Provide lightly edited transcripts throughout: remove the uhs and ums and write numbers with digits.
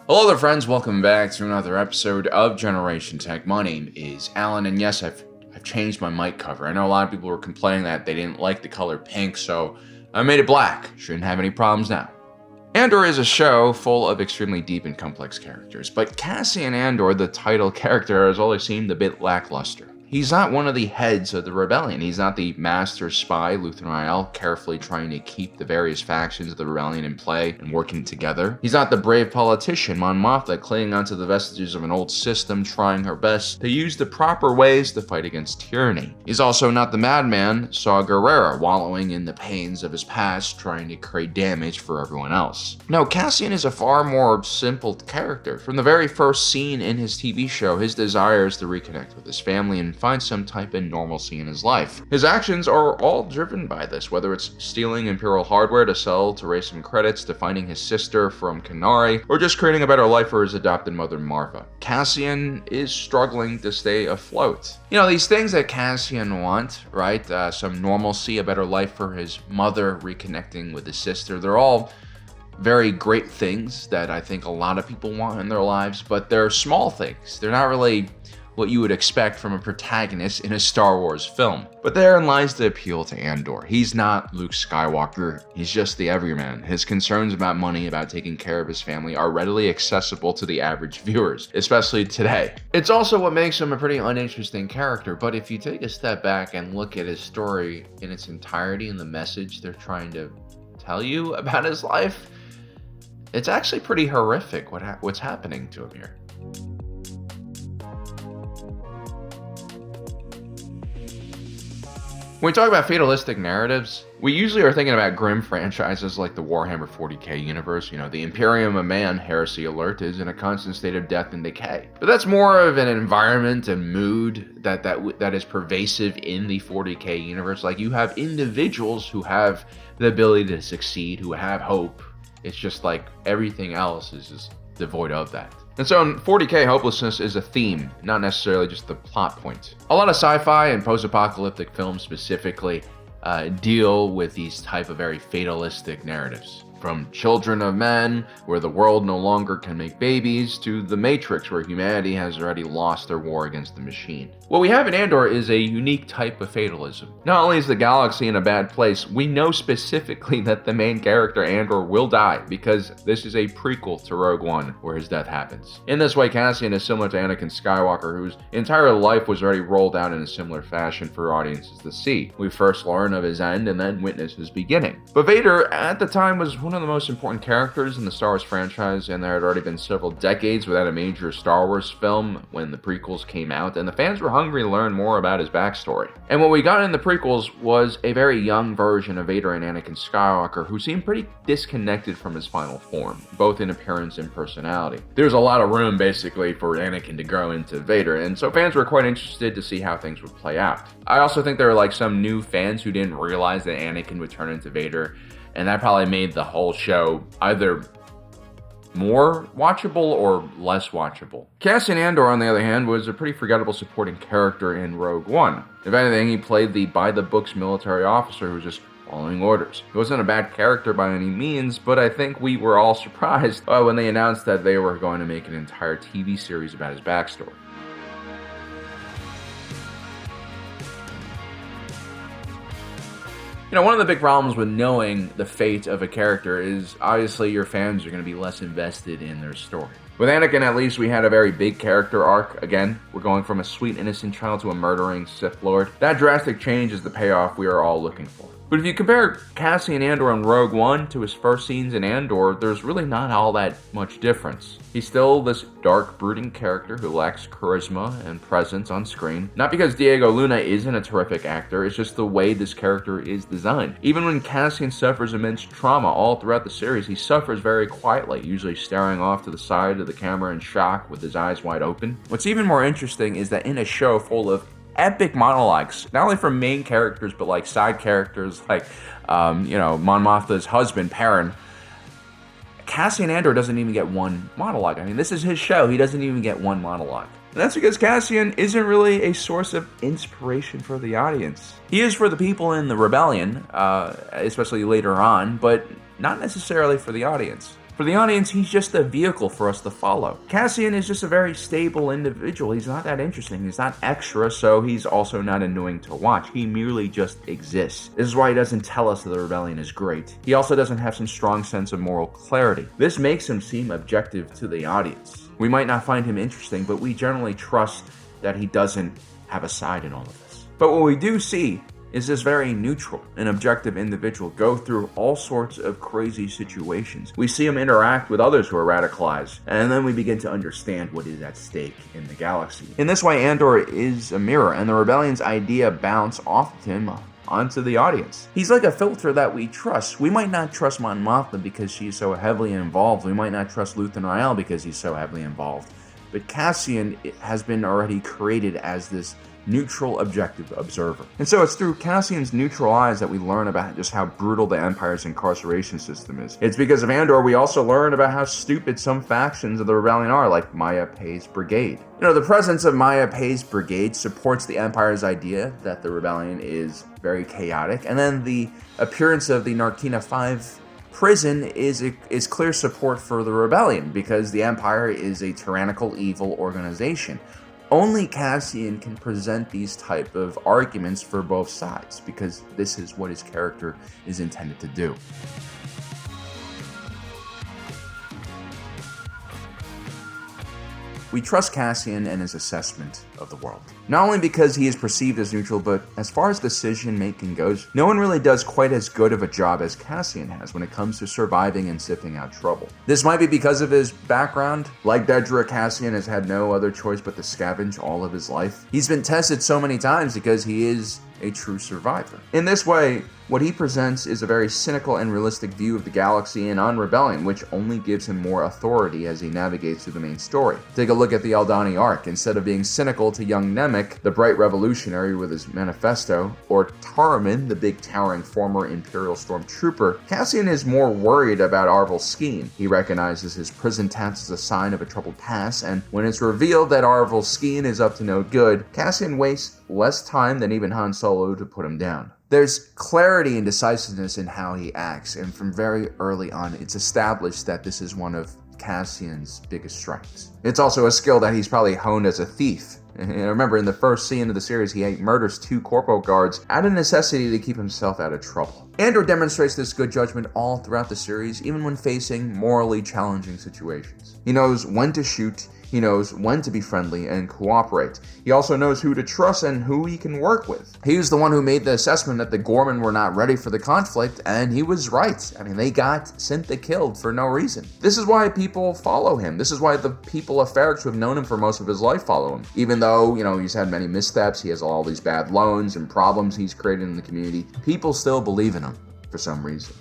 Hello there friends, welcome back to another episode of Generation Tech. My name is Alan, and yes, I've changed my mic cover. I know a lot of people were complaining that they didn't like the color pink, so I made it black. Shouldn't have any problems now. Andor is a show full of extremely deep and complex characters, but Cassian Andor, the title character, has always seemed a bit lackluster. He's not one of the heads of the rebellion. He's not the master spy, Luthen, carefully trying to keep the various factions of the rebellion in play and working together. He's not the brave politician, Mon Mothma, clinging onto the vestiges of an old system, trying her best to use the proper ways to fight against tyranny. He's also not the madman, Saw Gerrera, wallowing in the pains of his past, trying to create damage for everyone else. No, Cassian is a far more simple character. From the very first scene in his TV show, his desire is to reconnect with his family and find some type of normalcy in his life. His actions are all driven by this, whether it's stealing Imperial hardware to sell to raise some credits, to finding his sister from Kenari, or just creating a better life for his adopted mother Marva. Cassian is struggling to stay afloat. You know, these things that Cassian wants, right? Some normalcy, a better life for his mother, reconnecting with his sister, they're all very great things that I think a lot of people want in their lives, but they're small things. They're not really what you would expect from a protagonist in a Star Wars film. But therein lies the appeal to Andor. He's not Luke Skywalker, he's just the everyman. His concerns about money, about taking care of his family, are readily accessible to the average viewers, especially today. It's also what makes him a pretty uninteresting character, but if you take a step back and look at his story in its entirety and the message they're trying to tell you about his life, it's actually pretty horrific what's happening to him here. When we talk about fatalistic narratives, we usually are thinking about grim franchises like the Warhammer 40k universe. You know, the Imperium of Man, heresy alert, is in a constant state of death and decay. But that's more of an environment and mood that is pervasive in the 40k universe. Like, you have individuals who have the ability to succeed, who have hope. It's just like everything else is just devoid of that. And so in 40k, hopelessness is a theme, not necessarily just the plot point. A lot of sci-fi and post-apocalyptic films specifically deal with these type of very fatalistic narratives. From Children of Men, where the world no longer can make babies, to The Matrix, where humanity has already lost their war against the machine. What we have in Andor is a unique type of fatalism. Not only is the galaxy in a bad place, we know specifically that the main character, Andor, will die, because this is a prequel to Rogue One, where his death happens. In this way, Cassian is similar to Anakin Skywalker, whose entire life was already rolled out in a similar fashion for audiences to see. We first learn of his end and then witness his beginning. But Vader, at the time, was one of the most important characters in the Star Wars franchise, and there had already been several decades without a major Star Wars film when the prequels came out, and the fans were hungry to learn more about his backstory. And what we got in the prequels was a very young version of Vader and Anakin Skywalker, who seemed pretty disconnected from his final form, both in appearance and personality. There's a lot of room, basically, for Anakin to grow into Vader, and so fans were quite interested to see how things would play out. I also think there were like some new fans who didn't realize that Anakin would turn into Vader, and that probably made the whole show either more watchable or less watchable. Cassian Andor, on the other hand, was a pretty forgettable supporting character in Rogue One. If anything, he played the by-the-books military officer who was just following orders. He wasn't a bad character by any means, but I think we were all surprised when they announced that they were going to make an entire TV series about his backstory. You know, one of the big problems with knowing the fate of a character is obviously your fans are going to be less invested in their story. With Anakin, at least, we had a very big character arc. Again, we're going from a sweet, innocent child to a murdering Sith Lord. That drastic change is the payoff we are all looking for. But if you compare Cassian Andor in Rogue One to his first scenes in Andor, there's really not all that much difference. He's still this dark, brooding character who lacks charisma and presence on screen. Not because Diego Luna isn't a terrific actor, it's just the way this character is designed. Even when Cassian suffers immense trauma all throughout the series, he suffers very quietly, usually staring off to the side of the camera in shock with his eyes wide open. What's even more interesting is that in a show full of epic monologues, not only from main characters, but like side characters like, Mon Mothma's husband, Perrin, Cassian Andor doesn't even get one monologue. I mean, this is his show. He doesn't even get one monologue. And that's because Cassian isn't really a source of inspiration for the audience. He is for the people in the rebellion, especially later on, but not necessarily for the audience. For the audience, he's just a vehicle for us to follow. Cassian is just a very stable individual. He's not that interesting. He's not extra, so he's also not annoying to watch. He merely just exists. This is why he doesn't tell us that the rebellion is great. He also doesn't have some strong sense of moral clarity. This makes him seem objective to the audience. We might not find him interesting, but we generally trust that he doesn't have a side in all of this. But what we do see is this very neutral and objective individual go through all sorts of crazy situations. We see him interact with others who are radicalized, and then we begin to understand what is at stake in the galaxy. In this way, Andor is a mirror, and the rebellion's idea bounce off of him onto the audience. He's like a filter that we trust. We might not trust Mon Mothma because she's so heavily involved. We might not trust Luthen Rael because he's so heavily involved. But Cassian has been already created as this neutral, objective observer. And so it's through Cassian's neutral eyes that we learn about just how brutal the Empire's incarceration system is. It's because of Andor we also learn about how stupid some factions of the rebellion are, like Maya Pei's brigade. You know, the presence of Maya Pei's brigade supports the Empire's idea that the rebellion is very chaotic, and then the appearance of the Narkina 5 prison is clear support for the rebellion, because the Empire is a tyrannical, evil organization. Only Cassian can present these type of arguments for both sides, because this is what his character is intended to do. We trust Cassian and his assessment of the world. Not only because he is perceived as neutral, but as far as decision making goes, no one really does quite as good of a job as Cassian has when it comes to surviving and sifting out trouble. This might be because of his background. Like Dedra, Cassian has had no other choice but to scavenge all of his life. He's been tested so many times because he is a true survivor. In this way, what he presents is a very cynical and realistic view of the galaxy and on rebellion, which only gives him more authority as he navigates through the main story. Take a look at the Aldhani arc. Instead of being cynical to young Nemik, the bright revolutionary with his manifesto, or Taramyn, the big towering former Imperial stormtrooper, Cassian is more worried about Arvel Skeen. He recognizes his prison tats as a sign of a troubled past, and when it's revealed that Arvel Skeen is up to no good, Cassian wastes less time than even Han Solo to put him down. There's clarity and decisiveness in how he acts, and from very early on, it's established that this is one of Cassian's biggest strengths. It's also a skill that he's probably honed as a thief. And remember, in the first scene of the series, he murders 2 corporal guards out of necessity to keep himself out of trouble. Andor demonstrates this good judgment all throughout the series, even when facing morally challenging situations. He knows when to shoot, he knows when to be friendly and cooperate. He also knows who to trust and who he can work with. He was the one who made the assessment that the Gorman were not ready for the conflict, and he was right. I mean, they got Synta killed for no reason. This is why people follow him. This is why the people of Ferrix who have known him for most of his life follow him. Even though, he's had many missteps, he has all these bad loans and problems he's created in the community, people still believe in him for some reason.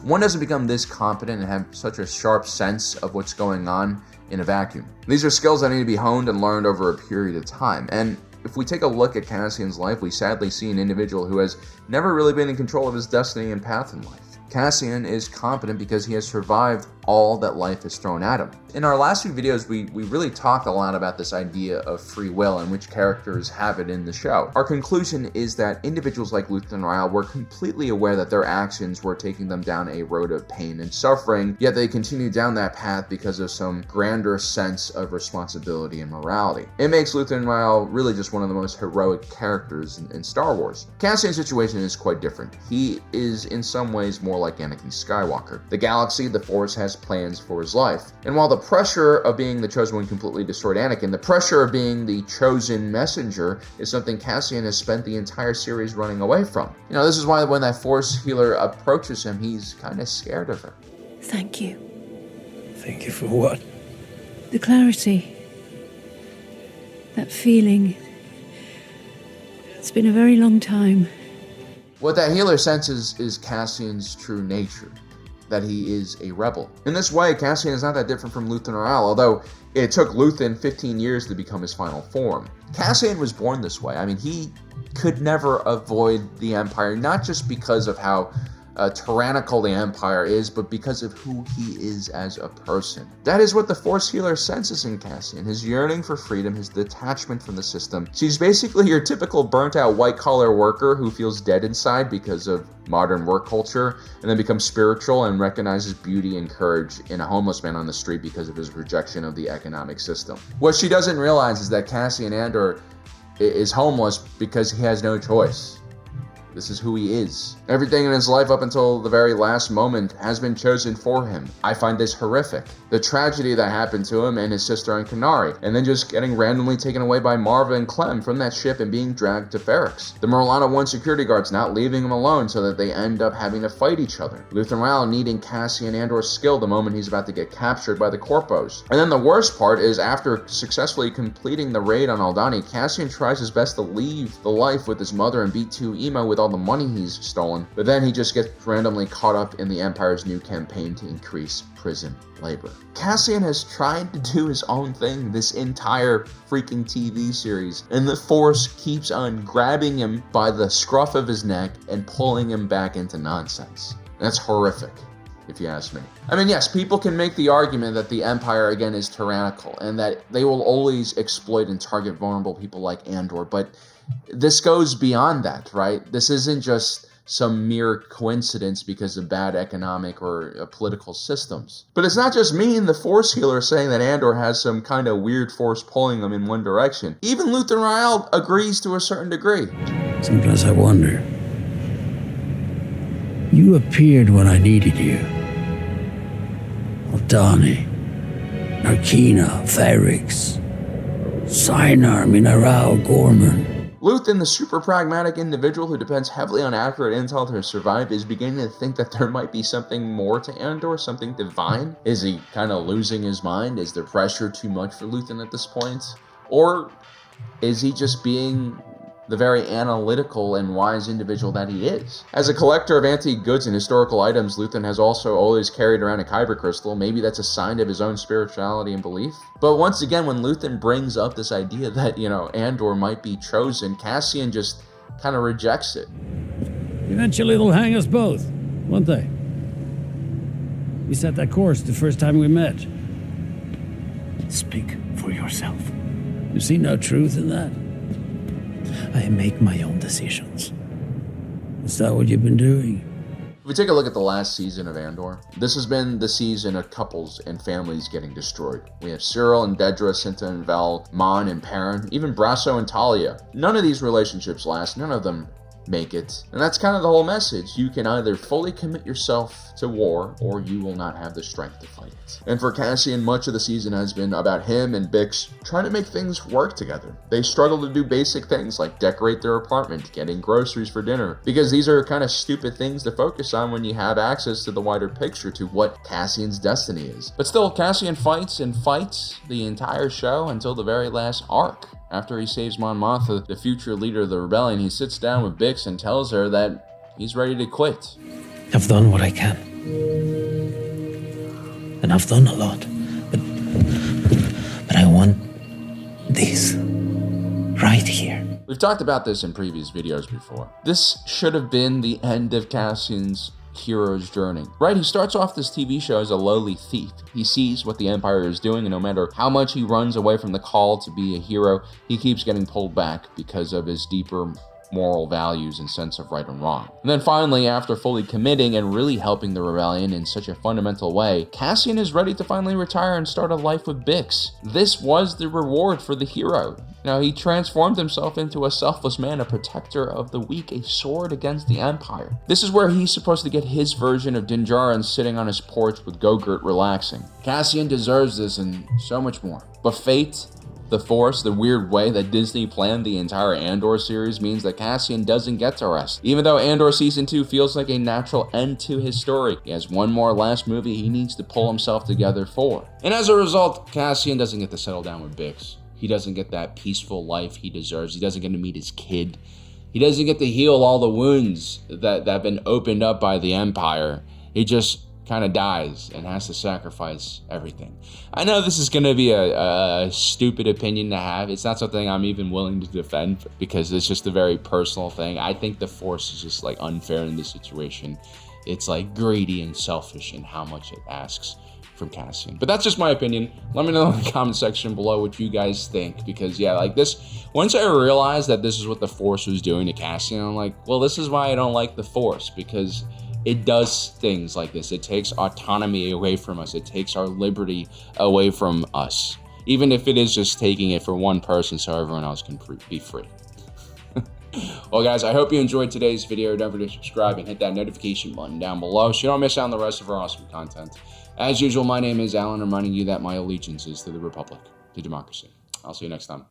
One doesn't become this competent and have such a sharp sense of what's going on in a vacuum. These are skills that need to be honed and learned over a period of time. And if we take a look at Cassian's life, we sadly see an individual who has never really been in control of his destiny and path in life. Cassian is competent because he has survived all that life has thrown at him. In our last few videos, we really talked a lot about this idea of free will and which characters have it in the show. Our conclusion is that individuals like Luthen Rael were completely aware that their actions were taking them down a road of pain and suffering, yet they continued down that path because of some grander sense of responsibility and morality. It makes Luthen Rael really just one of the most heroic characters in Star Wars. Cassian's situation is quite different. He is in some ways more like Anakin Skywalker. The galaxy, the Force, has plans for his life. And while the pressure of being the chosen one completely destroyed Anakin, the pressure of being the chosen messenger is something Cassian has spent the entire series running away from. This is why when that Force healer approaches him, he's kind of scared of her. Thank you. Thank you for what? The clarity. That feeling. It's been a very long time. What that healer senses is Cassian's true nature, that he is a rebel. In this way, Cassian is not that different from Luthen Rael, although it took Luthen 15 years to become his final form. Cassian was born this way. I mean, he could never avoid the Empire, not just because of how tyrannical the Empire is, but because of who he is as a person. That is what the Force healer senses in Cassian, his yearning for freedom, his detachment from the system. She's basically your typical burnt-out white-collar worker who feels dead inside because of modern work culture, and then becomes spiritual and recognizes beauty and courage in a homeless man on the street because of his rejection of the economic system. What she doesn't realize is that Cassian Andor is homeless because he has no choice. This is who he is. Everything in his life up until the very last moment has been chosen for him. I find this horrific. The tragedy that happened to him and his sister on Kenari, and then just getting randomly taken away by Marva and Clem from that ship and being dragged to Ferrix. The Morlana 1 security guards not leaving him alone so that they end up having to fight each other. Luthen Rael needing Cassian Andor's skill the moment he's about to get captured by the Corpos. And then the worst part is, after successfully completing the raid on Aldhani, Cassian tries his best to leave the life with his mother and B2 Emo with all the money he's stolen, but then he just gets randomly caught up in the Empire's new campaign to increase prison labor. Cassian has tried to do his own thing this entire freaking TV series, and the Force keeps on grabbing him by the scruff of his neck and pulling him back into nonsense. That's horrific, if you ask me. I mean, yes, people can make the argument that the Empire, again, is tyrannical, and that they will always exploit and target vulnerable people like Andor, but this goes beyond that, right? This isn't just some mere coincidence because of bad economic or political systems. But it's not just me and the Force healer saying that Andor has some kind of weird force pulling him in one direction. Even Luthen Rael agrees to a certain degree. Sometimes I wonder. You appeared when I needed you. Aldhani, Narkina, Ferrix, Sinar, Mineral, Gorman. Luthen, the super pragmatic individual who depends heavily on accurate intel to survive, is beginning to think that there might be something more to Andor, something divine. Is he kind of losing his mind? Is the pressure too much for Luthen at this point? Or is he just being the very analytical and wise individual that he is? As a collector of antique goods and historical items, Luthen has also always carried around a kyber crystal. Maybe that's a sign of his own spirituality and belief. But once again, when Luthen brings up this idea that, Andor might be chosen, Cassian just kind of rejects it. Eventually it'll hang us both, won't they? We set that course the first time we met. Speak for yourself. You see no truth in that? I make my own decisions. Is that what you've been doing? If we take a look at the last season of Andor, this has been the season of couples and families getting destroyed. We have Cyril and Dedra, Cinta and Vel, Mon and Perrin, even Brasso and Talia. None of these relationships last, none of them make it. And that's kind of the whole message. You can either fully commit yourself to war, or you will not have the strength to fight it. And for Cassian, much of the season has been about him and Bix trying to make things work together. They struggle to do basic things like decorate their apartment, getting groceries for dinner, because these are kind of stupid things to focus on when you have access to the wider picture, to what Cassian's destiny is. But still, Cassian fights and fights the entire show until the very last arc. After he saves Mon Mothma, the future leader of the rebellion, he sits down with Bix and tells her that he's ready to quit. I've done what I can. And I've done a lot. But I want this right here. We've talked about this in previous videos before. This should have been the end of Cassian's hero's journey, right? He starts off this TV show as a lowly thief. He sees what the Empire is doing, and no matter how much he runs away from the call to be a hero, he keeps getting pulled back because of his deeper moral values and sense of right and wrong. And then finally, after fully committing and really helping the rebellion in such a fundamental way, Cassian is ready to finally retire and start a life with Bix. This was the reward for the hero. Now, he transformed himself into a selfless man, a protector of the weak, a sword against the Empire. This is where he's supposed to get his version of Din Djarin sitting on his porch with Gogurt relaxing. Cassian deserves this and so much more. But fate, the Force, the weird way that Disney planned the entire Andor series means that Cassian doesn't get to rest. Even though Andor Season 2 feels like a natural end to his story, he has one more last movie he needs to pull himself together for. And as a result, Cassian doesn't get to settle down with Bix. He doesn't get that peaceful life he deserves. He doesn't get to meet his kid. He doesn't get to heal all the wounds that have been opened up by the Empire. He just kind of dies and has to sacrifice everything. I know this is going to be a stupid opinion to have. It's not something I'm even willing to defend because it's just a very personal thing. I think the Force is just like unfair in this situation. it's like greedy and selfish in how much it asks from Cassian. But that's just my opinion. Let me know in the comment section below what you guys think, because yeah, like this, once I realized that this is what the Force was doing to Cassian, I'm like, well, this is why I don't like the Force, because it does things like this. It takes autonomy away from us. It takes our liberty away from us, even if it is just taking it for one person so everyone else can be free. Well, guys, I hope you enjoyed today's video. Don't forget to subscribe and hit that notification button down below so you don't miss out on the rest of our awesome content. As usual, my name is Alan, reminding you that my allegiance is to the Republic, to democracy. I'll see you next time.